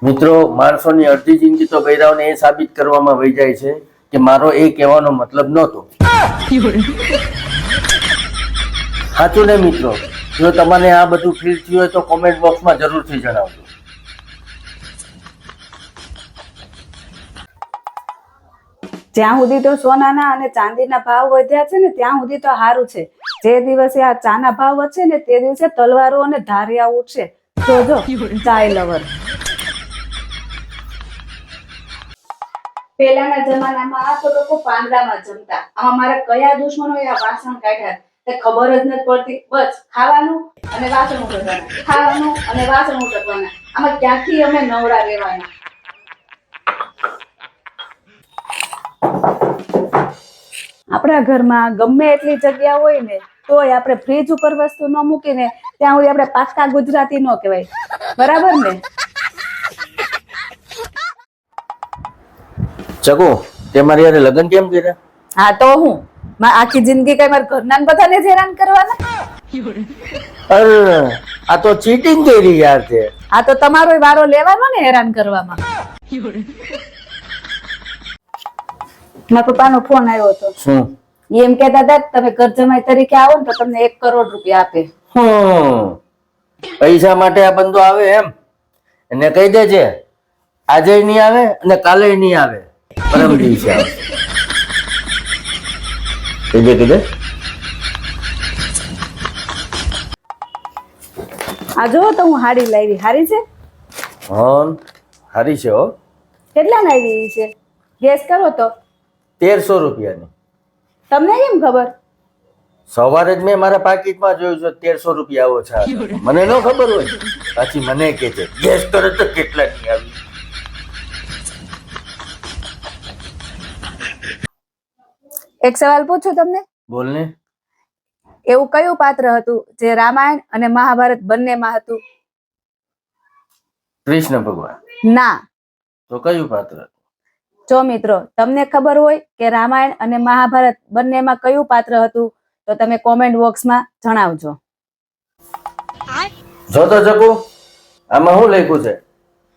મિત્રો, માણસોની અડધી જિંદગી તો બૈરાઓને એ સાબિત કરવામાં વહી જાય છે કે મારો એ કહેવાનો મતલબ નહોતો. સાચું ને મિત્રો? જો તમને આ બધું ફીલ થયું હોય તો કોમેન્ટ બોક્સમાં જરૂરથી જણાવજો. જ્યાં સુધી તો સોનાના અને ચાંદીના ભાવ વધ્યા છે ને ત્યાં સુધી તો સારું છે. જે દિવસે આ ચાના ભાવ વધશે ને તે દિવસે તલવારો અને ધારિયા ઉઠશે. જોજો ચાય લવર. પેલાના જમાનામાં આ તો લોકો પાંદડામાં જમતા. આમાં મારા કયા દુશ્મનોએ આ વાસણ કાઢ્યા તે ખબર જ નથી પડતી. બસ ખાવાનું અને વાસણ ઉટકવાના, ખાવાનું અને વાસણ ઉટકવાના. આમાં ક્યાંથી અમે નવરા રહેવાના? આપણા ઘરમાં ગમે એટલી જગ્યા હોય ને તોય આપણે ફ્રીજ ઉપર વસ્તુ ન મૂકીને ત્યાં સુધી આપણે પાક્કા ગુજરાતી ન કહેવાય. બરાબર ને? ચકો, તે મારી યારે લગ્ન કેમ કર્યા? હા તો હું આખી જિંદગી કઈ મારા ઘરના બધાને જ હેરાન કરવાના? અરે આ તો ચીટિંગ કરી યાર. છે આ તો તમારો વારો લેવાનો ને હેરાન કરવામાં. મારા પપ્પાનો ફોન આવ્યો હતો. શું એમ કહેતા હતા તમે ઘર જમાઈ તરીકે આવો ને તો તમને 1 કરોડ રૂપિયા આપે. પૈસા માટે આ બંદો આવે એમ? એને કહી દેજે આજે નહીં આવે અને કાલે નહીં આવે, પરમ દિવસે આવે. કીધે આ જો તો હું હાડી લાવી. હારી છે? હા હારી છે હો. કેટલા લાવી છે? ગેસ કરો તો. 1300 રૂપિયાની. તમને કેમ ખબર? સવારે જ મેં મારા પાકીટમાં જોયું છે 1300 રૂપિયા ઓછા. મને ન ખબર હોય, પાછી મને કે છે ગેસ કરે તો કેટલા ની આવી. એક સવાલ પૂછું તમને? બોલ ને. એવું કયું પાત્ર હતું જે રામાયણ અને મહાભારત બંનેમાં હતું? કૃષ્ણ ભગવાન. ના. તો કયું પાત્ર? જો મિત્રો તમને ખબર હોય કે રામાયણ અને મહાભારત બંનેમાં કયું પાત્ર હતું તો તમે કોમેન્ટ બોક્સમાં જણાવજો. જો તો જગુ, આમાં શું લખ્યું છે?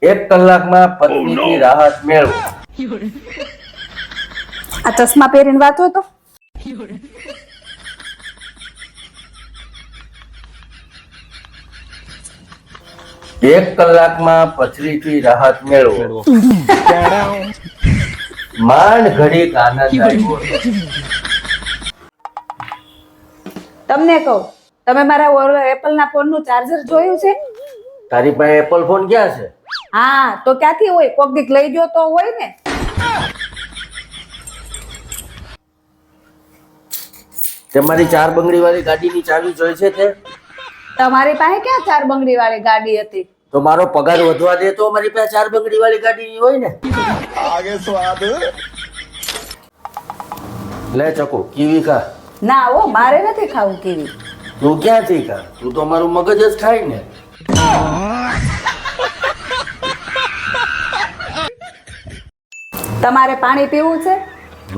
1 કલાકમાં પત્નીથી રાહત મેળવો. આ ચશ્મા પહેરીને વાંચો તો. એક કલાકમાં પથરીથી રાહત મેળવો. માંડ ઘડીક આનંદ આવ્યો. તમને કહું, તમે મારા એપલ ના ફોન નું ચાર્જર જોયું છે? તારી પાસે એપલ ફોન ક્યાં છે? હા તો ક્યાંથી હોય? કોક દીક લઈ ગયો તો હોય ને. તમારી 4 બંગડી વાળી ગાડીની ચાવી જોઈ છે તે? તમારી પાસે ક્યાં 4 બંગડી વાળી ગાડી હતી? તો મારો પગાર વધવા દે તો મારી પાસે 4 બંગડી વાળી ગાડી હોય ને. आगे स्वाद લે ચકો, કીવી ખા. ના હો, મારે નથી ખાવું કીવી. તું ક્યાંથી ખા? તું તો મારું મગજ જ ખાય ને. તમારે પાણી પીવું છે?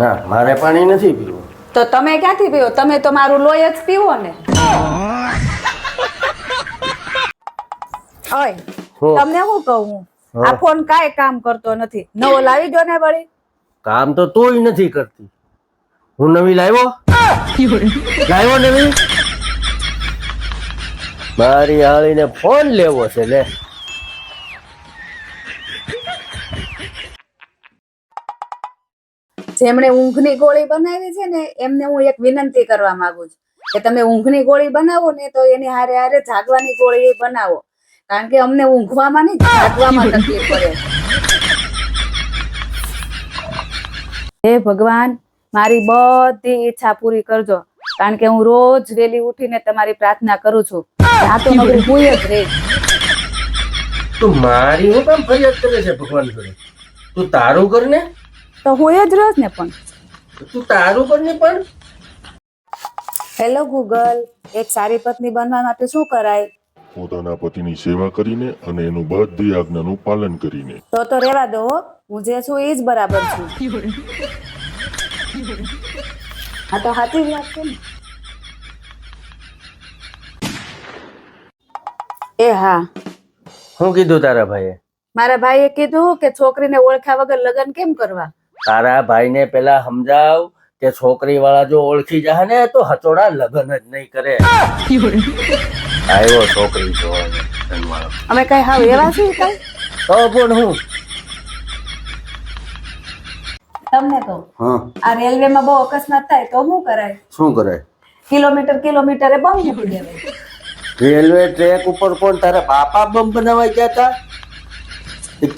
ના, મારે પાણી નથી પીવું. તો તમે ક્યાંથી પીવો? તમે તો મારું લોહી જ પીવો ને. ઓય તમને શું કહું હું, આ ફોન કાંઈ કામ કરતો નથી. નવો લાવી દો ને વળી. કામ તો તોય નથી કરતી. હું નવી લાવ્યો નવી. મારી આળીને ફોન લેવો છે લે. જેમણે ઊંઘની ગોળી બનાવી છે ને એમને હું એક વિનંતી કરવા માંગુ છું કે તમે ઊંઘની ગોળી બનાવો ને તો એની હારે હારે જાગવાની ગોળી બનાવો. કારણ કે અમને ઊંઘવામાં નહીં જાગવામાં તકલીફ પડે. હે ભગવાન, મારી બધી ઈચ્છા પૂરી કરજો. કારણ કે હું રોજ વેલી ઉઠીને તમારી પ્રાર્થના કરું છું. આ તો નગરી હું જ રહી. તું મારી હું કામ ફરિયાદ કરે છે ભગવાન કરે? તું તારું કર ને. તો હું જ રહીશ ને. પણ તું તારું કર ને. પણ હેલો ગૂગલ, એક સારી પત્ની બનવા માટે શું કરાય? પોતાના પતિની સેવા કરીને અને એનું બધી આજ્ઞાનું પાલન કરીને. તો રેવા દો હો. હું જે છું એ જ બરાબર છું. હા તો સાચી જ વાત છે ને. એ હા, શું કીધું તારા ભાઈએ? મારા ભાઈએ કીધું કે છોકરીને ઓળખ્યા વગર લગ્ન કેમ કરવા. તારા ભાઈને પેલા સમજાવ કે છોકરી વાળા જો ઓળખી જાય ને તો હચોડા લગ્ન જ નહીં કરે. આવ્યો છોકરી જોવા. અમે કઈ હાવ એવા છીએ કઈ? તો પણ હું તમને કહું, હા આ રેલવેમાં બહુ અકસ્માત થાય તો શું કરાય? શું કરે? કિલોમીટરે બંધ મૂકી દેવાય. રેલવે ટ્રેક ઉપર કોણ તારા બાપા બમ બનાવવા ગયા હતા?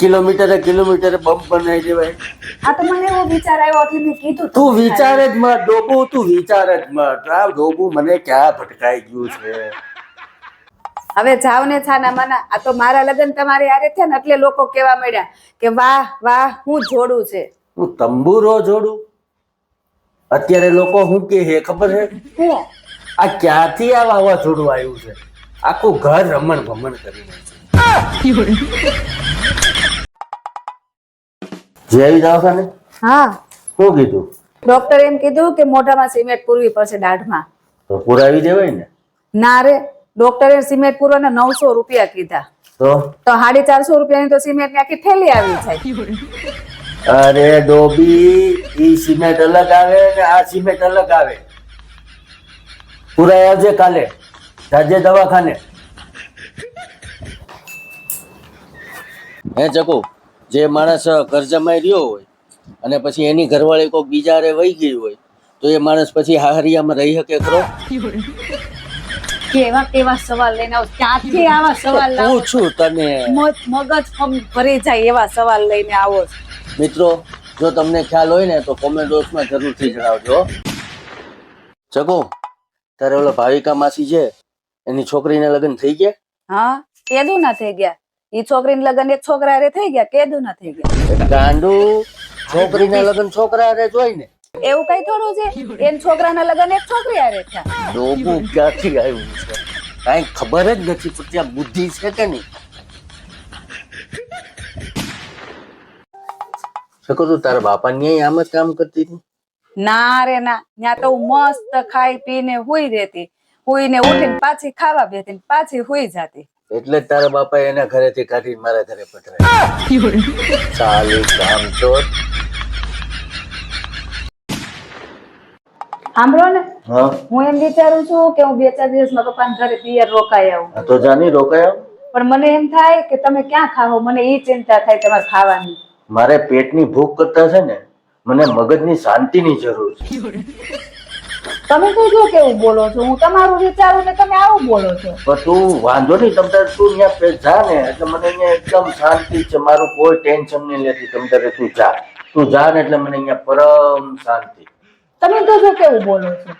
કિલોમીટરે બમ બનાવી દેવાય. આ તો મને એવો વિચાર આવ્યો એટલે મેં કીધું. તું વિચાર જ મત ડોબુ, તું વિચાર જ મત. આ ડોબુ મને ક્યાં ભટકાઈ ગયું છે. હવે જાવ ને છાના માના. આ તો મારા લગ્ન તમારે યારે થયા ને એટલે લોકો કેવા મળ્યા કે વાહ વાહ હું જોડું છે. હું તંબુરો જોડું? અત્યારે લોકો શું કે હે ખબર છે? હું આ ક્યાંથી આ વાવાઝોડું આવ્યું છે? આખું ઘર રમણ ભમણ કરી નાખ્યું. જઈ દવાખાને હા, શું કીધું? ડોક્ટર એમ કીધું કે મોઢામાં સિમેન્ટ પૂરવી પડશે દાઢમાં. તો પુરાવી દેવાય ને. ના રે, ડોક્ટરે સિમેન્ટ પૂરવાના 900 રૂપિયા કીધા. તો 450 રૂપિયાની તો સિમેન્ટની આખી થેલી આવી જાય. અરે ડોબી, ઈ સિમેન્ટ અલગ આવે ને આ સિમેન્ટ અલગ આવે. પુરાઈ આવજે કાલે, જાજે દવાખાને. હે ચકુ, જે માણસ કરજમાઈ રહ્યો હોય અને પછી એની ઘરવાળી કોઈક બીજા હારે વહી ગઈ હોય તો એ માણસ પછી હાહરિયામાં રહી શકે ખરો? કેવા કેવા સવાલ લઈને આવો, ક્યાંથી આવા સવાલ લાવો? પૂછું તને. મગજ ભરી જાય એવા સવાલ લઈને આવો છો. મિત્રો, જો તમને ખ્યાલ હોય ને તો કોમેન્ટ બોક્સમાં જરૂરથી જણાવજો. ચકુ, તારે ઓલો ભાવિકા માસી છે એની છોકરીને લગ્ન થઈ ગયા? હા, કેદું ના થઈ ગયા. ઈ છોકરીને લગ્ન એક છોકરા હારે થઈ ગયા, કેદું ના થઈ ગયા. ગાંડુ, છોકરીના લગ્ન છોકરા હારે જ હોય ને. એવું કઈ થોડું છે? એન છોકરાના લગ્ન એક છોકરી હારે થયા. ડોબુ ક્યાંથી આવ્યું છે? કાંઈ ખબર જ નથી પડતી. આ બુદ્ધિ છે કે નહીં? શકો તું તારા બાપા ન્યાય આમ જ કામ કરતી હતી? ના રે ના, ત્યાં તો હું મસ્ત ખાઈ પીને હુઈ રહેતી, હુઈને ઉઠીને પાછી ખાવા બેઠી, પાછી હુઈ જતી. એટલે જ તારા બાપા એના ઘરેથી કાઢીને મારા ઘરે પધરાય. ચાલી કામચોર. સાંભળો ને, હા હું એમ વિચારું છું કે હું 2-4 દિવસ મારા પપ્પાના ઘરે પિયર રોકાઈ આવું. આ તો જાની રોકાયો. પણ મને એમ થાય કે તમે ક્યાં ખાઓ, મને ઈ ચિંતા થાય તમારે ખાવાની. મારે પેટની ભૂખ કરતા છે ને મને મગજની શાંતિની જરૂર છે. તમે તો જો કેવું બોલો છો, હું તમારું વિચારું ને તમે આવું બોલો છો. પણ તું વાંધો નહીં, તમ તારે તું ત્યાં જા ને એટલે મને અહીંયા એકદમ શાંતિ છે. મારું કોઈ ટેન્શન નહીં લેતી. તમ તારે તું જા ને એટલે મને અહીંયા પરમ શાંતિ. તમે તો જો કેવું બોલો છો.